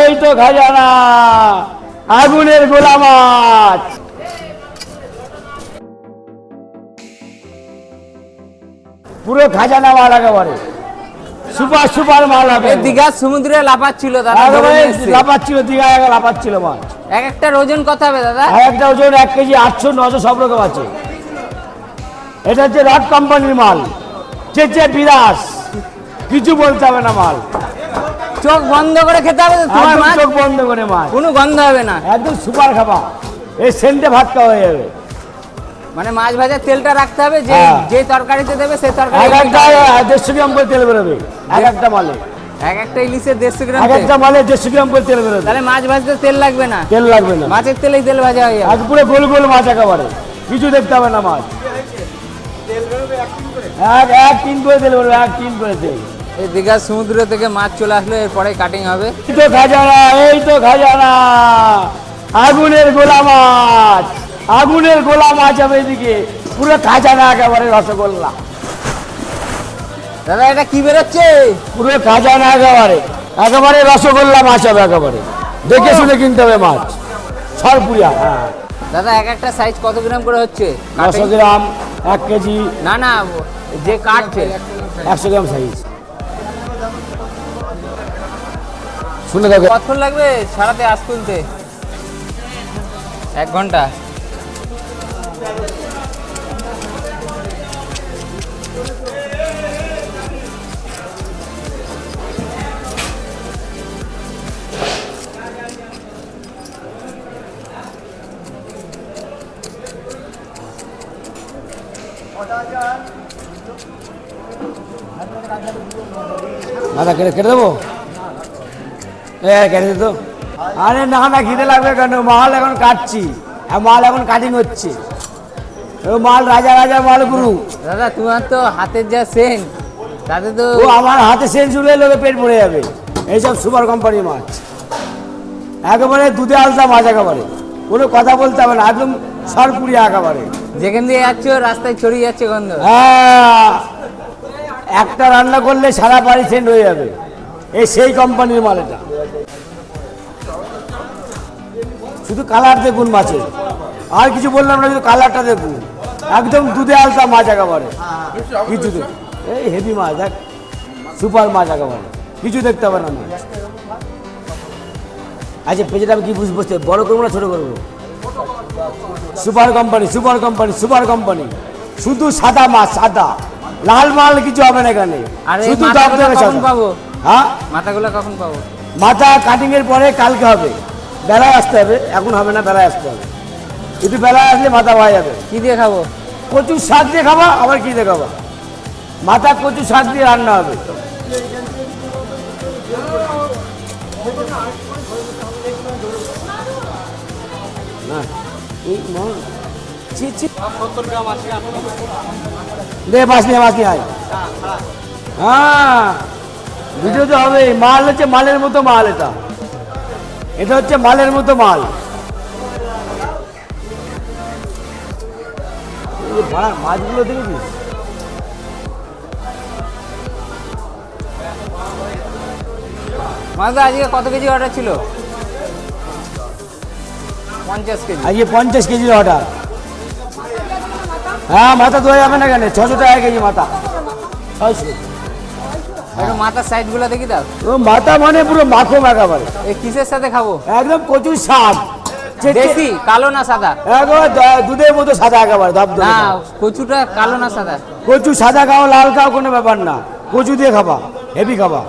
এই তো খাজানা, আগুনের গোলা মাছ। পুরো খাজানা মাল একেবারে সুপার সুপার মাল হবে। দীঘা সমুদ্রে লাফাচ্ছিল দাদা, লাফাচ্ছিল দীঘা, লাফাচ্ছিল মাছ। এক একটা ওজন কত হবে দাদা? একটা ওজন 1 কেজি 800 900 সব রকম আছে। এটা হচ্ছে রড কোম্পানির মাল, চেচে বিরাস, কিছু বলতে হবে না মাল। চোখ বন্ধ করে খেতে হবে তোমার মাছ? চোখ বন্ধ করে মাছ, কোনো গন্ধ হবে না, একদম সুপার খাবার। এই সেন্টে ভাত খাওয়া হয়ে যাবে। মানে মাছ ভাজার তেলটা রাখতে হবে, যে যে তরকারিতে দেবে সেই তরকারি। এক একটা 150 গ্রাম করে তেল বেরোবে এক একটা মালে। এক একটা ইলিশের 150 গ্রাম, এক একটা মালে 150 গ্রাম করে তেল বেরোবে। তাহলে মাছ ভাজতে তেল লাগবে না? তেল লাগবে না, মাছের তেলেই তেল ভাজা হয়ে যাবে। আজ পুরো গোল গোল মাছ একেবারে, কিছু দেখতে হবে না মাছ। এক তিন করে তেল বেরোবে, এক তিন করে তেল। এই দীঘা সমুদ্র থেকে মাছ চলে আসলো, এরপরে কাটিং হবে। এই তো খাজানা, এই তো খাজানা, আগুনের গোলা মাছ, আগুনের গোলা মাছ হবে এদিকে। পুরো খাজানা একেবারে রসগোল্লা। দাদা এটা কি বেরোচ্ছে? পুরো খাজানা একেবারে, একেবারে রসগোল্লা মাছ হবে একেবারে। দেখে শুনে কিনতে হবে মাছ, সরপুরিয়া। হ্যাঁ দাদা এক একটা সাইজ কত গ্রাম করে হচ্ছে? 900 গ্রাম, 1 কেজি। না না, যে কাটছে 100 গ্রাম সাইজ। শুনে দেখো কতক্ষণ লাগবে সারাতে আজ তুলতে? 1 ঘন্টা। মাথা কেটে দেবো, কেটে দিত। আরে না না, খিদে লাগবে কেন? মাল এখন কাটছি, মাল এখন কাটিং হচ্ছে। মাল রাজা রাজা মাল গুরু। দাদা তোমার তো হাতের যা সেন, তাতে তো ও আমার হাতে সেন চুলে লোকে পেট ভরে যাবে। এইসব সুপার কোম্পানির মাছ একেবারে দুধে আলতা মাছ, একেবারে কোনো কথা বলতে হবে না, একদম সরপুরিয়া একেবারে। যেখান দিয়ে যাচ্ছ রাস্তায় ছড়িয়ে যাচ্ছে গন্ধ। হ্যাঁ, একটা রান্না করলে সারা বাড়ি সেন্ট হয়ে যাবে। এই সেই কোম্পানির মাল এটা। শুধু কালার দেখুন মাছের, আর কিছু বললাম না, শুধু কালারটা দেখুন, একদম দুধে আলতা মাছ একেবারে। কিছু দেখুন, এই হেভি মাছ, দেখ সুপার মাছ একেবারে, কিছু দেখতে হবে না মাছ। আচ্ছা পেজেটা আমি কি বুঝতে, বড় করবো না ছোট করবো? Super company, super company, super company. শুধু সাদা মাছ, সাদা, লাল মাল কিছু হবে না এখানে, শুধু দাম দেবে। পাবো হ্যাঁ, মাথাগুলো কখন পাবো? মাথা কাটিং এর পরে কালকে হবে, বেলায় আসতে হবে, এখন হবে না, বেলায় আসতে হবে। কিন্তু বেলায় আসলে মাথা পাওয়া যাবে। কি দিয়ে খাবো? কচুর শাক দিয়ে খাবা, আবার কি দিয়ে খাবা? মাথা কচুর শাক দিয়ে রান্না হবে। না এই দে মাছ নিয়ে, মাছ নিয়ে আয়। হ্যাঁ ভিডিও তো হবে। মাল হচ্ছে মালের মতো মাল, এটা এটা হচ্ছে মালের মতো মাল। মাছগুলো দেখেছিস? মাছটা আজকে কত কেজি অর্ডার ছিল? 50 কেজি। আজকে 50 কেজির অর্ডার। হ্যাঁ মাথা ধোয়া যাবে না কেন? 600 টাকা কেজি মাথা, 600। মাথার সাইড গুলো দেখি দাও। ও মাথা মানে পুরো মাখো একেবারে। এই কিসের সাথে খাবো? একদম কচুর শাক, দেশি, কালো না সাদা? একেবারে দুধের মতো সাদা একেবারে। না কচুটা কালো না সাদা? কচু সাদা খাও লাল খাও কোনো ব্যাপার না, কচু দিয়ে খাবা, হেভি খাবা।